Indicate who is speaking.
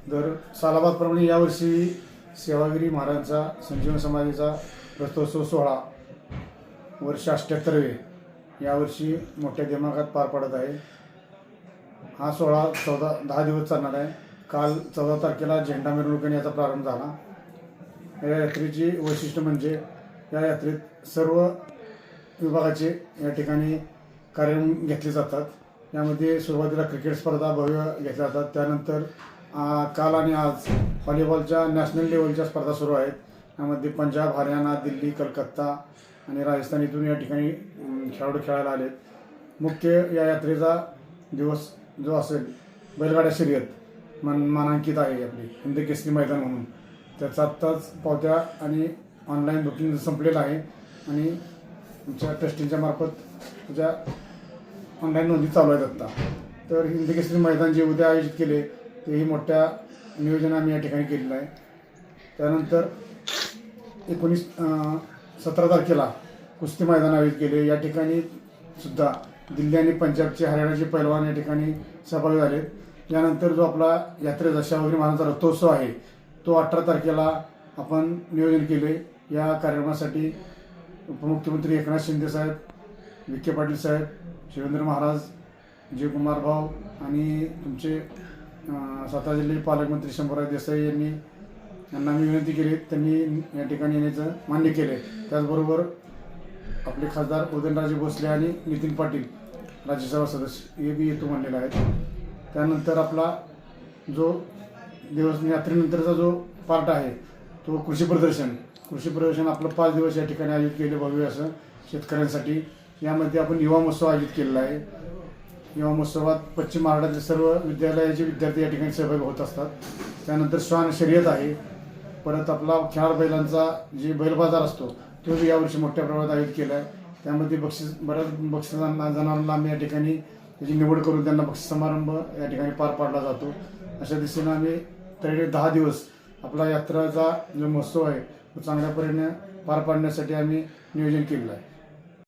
Speaker 1: दर सालाबादप्रमाणे यावर्षी सेवागिरी महाराजांचा संजीवन समाधीचा रथोत्सव सोहळा वर्ष 78वे यावर्षी मोठ्या दिमागात पार पडत आहे। हा सोहळा 10 दिवस चालणार आहे। काल 14 तारखेला झेंडा मिरवणुकीने याचा प्रारंभ झाला। या यात्रेची वैशिष्ट्य म्हणजे या यात्रेत सर्व विभागाचे या ठिकाणी कार्यक्रम घेतले जातात। यामध्ये सुरुवातीला क्रिकेट स्पर्धा भव्य घेतल्या जातात। त्यानंतर काल आणि आज व्हॉलीबॉलच्या नॅशनल लेवलच्या स्पर्धा सुरू आहेत। यामध्ये पंजाब, हरियाणा, दिल्ली, कलकत्ता आणि राजस्थान इथून या ठिकाणी खेळाडू खेळायला आलेत। मुख्य या यात्रेचा दिवस जो असेल बैलगाड्या शर्यत मानांकित आहे आपली हिंद केसरी मैदान म्हणून। त्याचा आत्ताच पावत्या आणि ऑनलाईन बुकिंग संपलेलं आहे आणि आमच्या ट्रस्टींच्या मार्फत त्याच्या ऑनलाईन नोंदी चालू आहेत आत्ता। तर हिंद केसरी मैदान जे उद्या आयोजित केले तेही मोठ्या नियोजन आम्ही या ठिकाणी केलेलं आहे। त्यानंतर 17 तारखेला कुस्ती मैदान आयोजित केले। या ठिकाणी सुद्धा दिल्ली आणि पंजाबचे, हरियाणाचे पैलवान या ठिकाणी सहभागी झालेत। यानंतर जो आपला यात्रेचा सेवागिरी महाराजांचा रथोत्सव आहे तो 18 तारखेला आपण नियोजन केले। या कार्यक्रमासाठी उपमुख्यमंत्री एकनाथ शिंदे साहेब, विखे पाटील साहेब, शिवेंद्र महाराज, जयकुमार भाऊ आणि तुमचे सातारा जिल्ह्याचे पालकमंत्री शंभूराज देसाई यांना मी विनंती केली। त्यांनी या ठिकाणी येण्याचं मान्य केले। त्याचबरोबर आपले खासदार उदयनराजे भोसले आणि नितीन पाटील राज्यसभा सदस्य हे बी येतो म्हणलेले आहेत। त्यानंतर आपला जो दिवस यात्रेनंतरचा जो पार्ट आहे तो कृषी प्रदर्शन आपलं 5 दिवस या ठिकाणी आयोजित केले भव्य असं शेतकऱ्यांसाठी। यामध्ये आपण युवा महोत्सव आयोजित केलेला आहे। युवा महोत्सवात पश्चिम महाराष्ट्रातील सर्व विद्यालयाचे विद्यार्थी या ठिकाणी सहभागी होत असतात। त्यानंतर श्वान शर्यत आहे। परत आपला खेळाड बैलांचा जे बैल बाजार असतो तो यावर्षी मोठ्या प्रमाणात आयोजित केला आहे। त्यामध्ये बऱ्याच जनावरांना आम्ही या ठिकाणी त्याची निवड करून त्यांना बक्षीस समारंभ या ठिकाणी पार पाडला जातो। अशा दिशेनं आम्ही तरी 10 दिवस आपला यात्राचा जो महोत्सव आहे तो चांगल्या परीने पार पाडण्यासाठी आम्ही नियोजन केलेलं आहे।